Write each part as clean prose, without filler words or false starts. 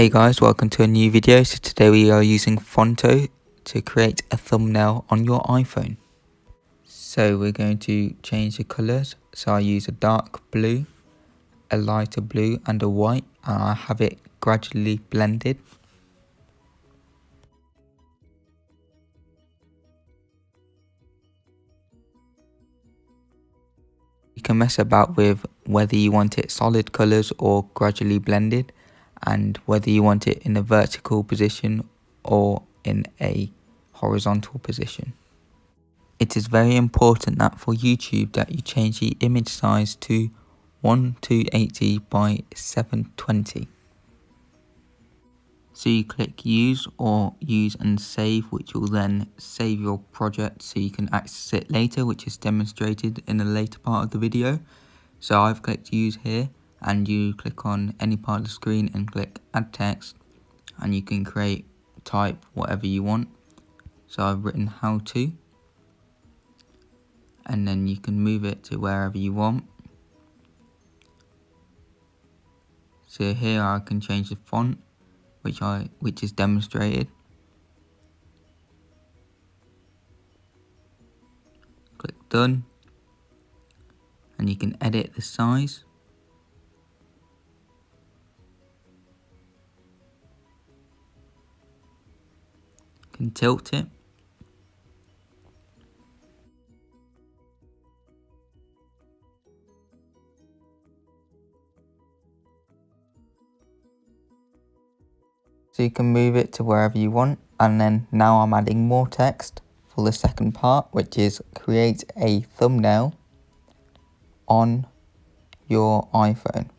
Hey guys, welcome to a new video. So today we are using Phonto to create a thumbnail on your iPhone. So we're going to change the colors. So I use a dark blue, a lighter blue and a white, and I have it gradually blended. You can mess about with whether you want it solid colors or gradually blended, and whether you want it in a vertical position or in a horizontal position. It is very important that for YouTube that you change the image size to 1280 by 720. So you click use or use and save, which will then save your project so you can access it later, which is demonstrated in a later part of the video. So I've clicked use here, and you click on any part of the screen and click add text, and you can type whatever you want. So I've written how to, and then you can move it to wherever you want. So here I can change the font, which is demonstrated. Click done, and you can edit the size. You can tilt it. So you can move it to wherever you want, and then now I'm adding more text for the second part, which is create a thumbnail on your iPhone.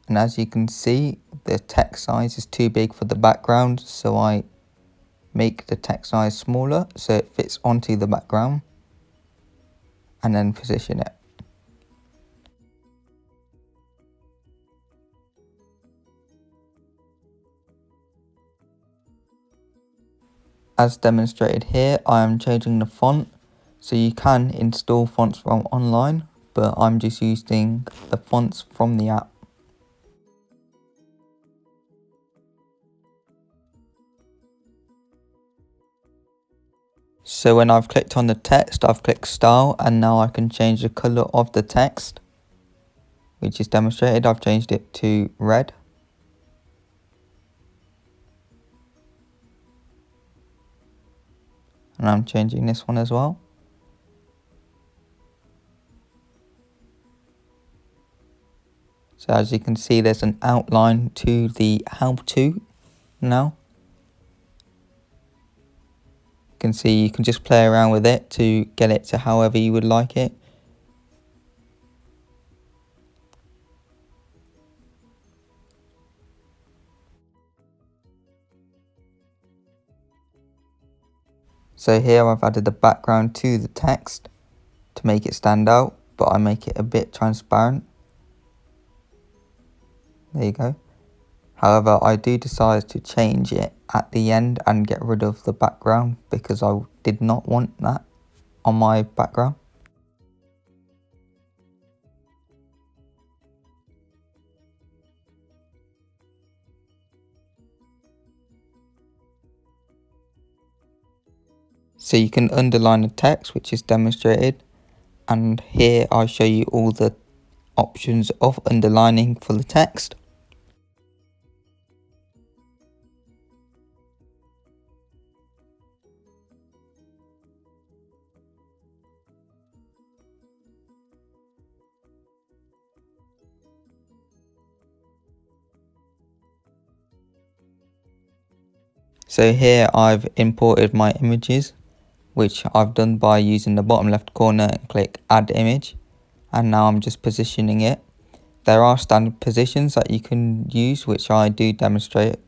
And as you can see, the text size is too big for the background, so I make the text size smaller so it fits onto the background, and then position it. As demonstrated here, I am changing the font, so you can install fonts from online, but I'm just using the fonts from the app. So when I've clicked on the text, I've clicked style, and now I can change the colour of the text, which is demonstrated. I've changed it to red. And I'm changing this one as well. So as you can see, there's an outline to the how to now. You can see you can just play around with it to get it to however you would like it. So here I've added the background to the text to make it stand out, but I make it a bit transparent. There you go. However, I do decide to change it at the end and get rid of the background because I did not want that on my background. So you can underline the text, which is demonstrated, and here I show you all the options of underlining for the text. So here I've imported my images, which I've done by using the bottom left corner and click add image, and now I'm just positioning it. There are standard positions that you can use, which I do demonstrate.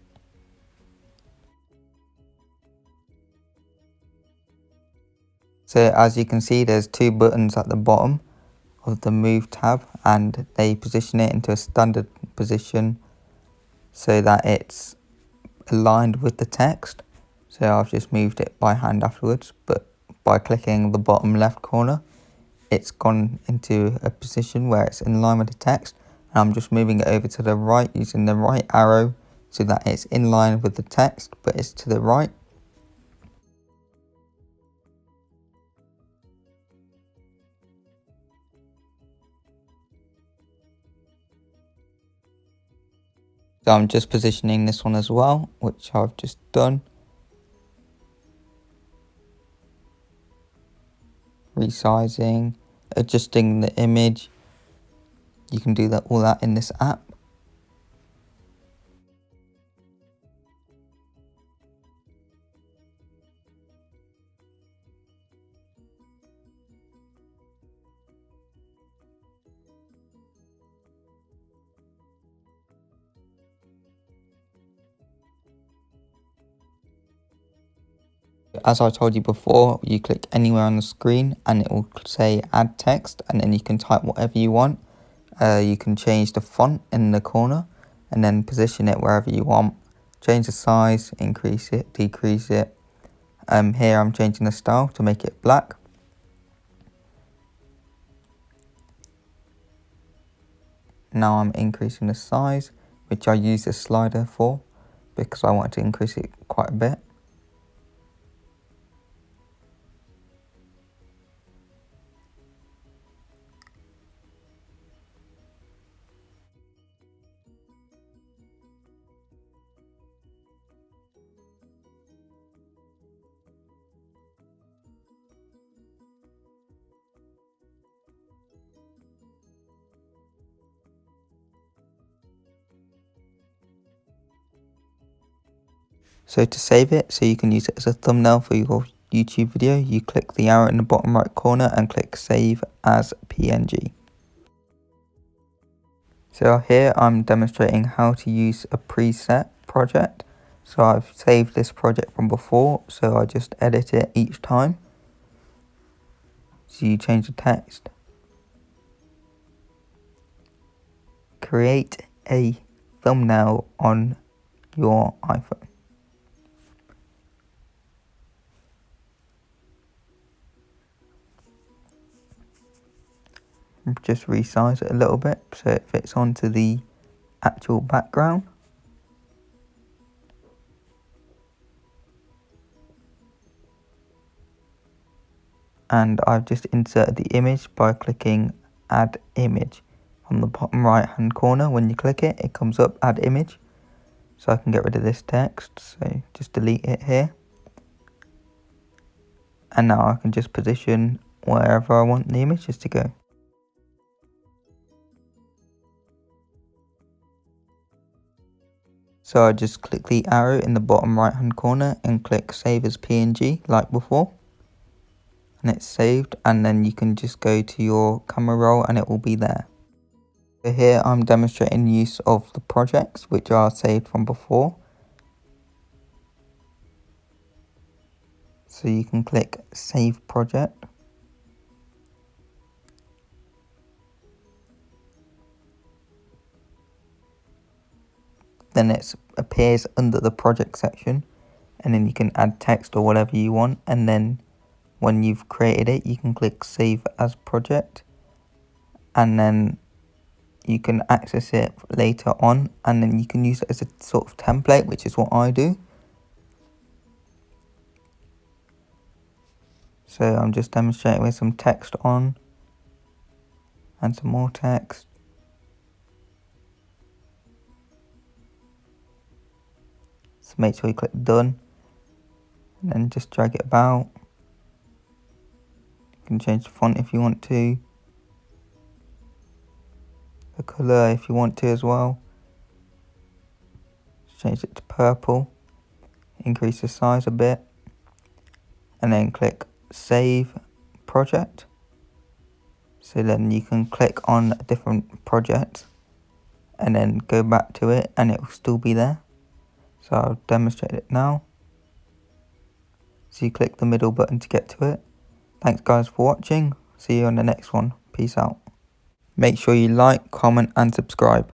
So as you can see, there's two buttons at the bottom of the move tab, and they position it into a standard position so that it's aligned with the text. So I've just moved it by hand afterwards, but by clicking the bottom left corner, it's gone into a position where it's in line with the text, And I'm just moving it over to the right using the right arrow so that it's in line with the text, but it's to the right. So I'm just positioning this one as well, which I've just done. Resizing, adjusting the image. You can do all that in this app. As I told you before, you click anywhere on the screen and it will say add text, and then you can type whatever you want. You can change the font in the corner and then position it wherever you want. Change the size, increase it, decrease it. Here I'm changing the style to make it black. Now I'm increasing the size, which I use the slider for because I want to increase it quite a bit. So to save it, so you can use it as a thumbnail for your YouTube video, you click the arrow in the bottom right corner and click save as PNG. So here I'm demonstrating how to use a preset project. So I've saved this project from before, so I just edit it each time. So you change the text, create a thumbnail on your iPhone. Just resize it a little bit so it fits onto the actual background. And I've just inserted the image by clicking add image. On the bottom right hand corner, when you click it, it comes up add image. So I can get rid of this text, so just delete it here. And now I can just position wherever I want the images to go. So I just click the arrow in the bottom right hand corner and click save as PNG like before. And it's saved, and then you can just go to your camera roll and it will be there. So here I'm demonstrating use of the projects which are saved from before. So you can click save project. Then it appears under the project section, and then you can add text or whatever you want, and then when you've created it you can click save as project, and then you can access it later on, and then you can use it as a sort of template, which is what I do. So I'm just demonstrating with some text on and some more text. So make sure you click done and then just drag it about. You can change the font if you want to, the colour if you want to as well. Just change it to purple, increase the size a bit, and then click save project. So then you can click on a different project and then go back to it and it will still be there. So I'll demonstrate it now. So you click the middle button to get to it. Thanks guys for watching. See you on the next one. Peace out. Make sure you like, comment and subscribe.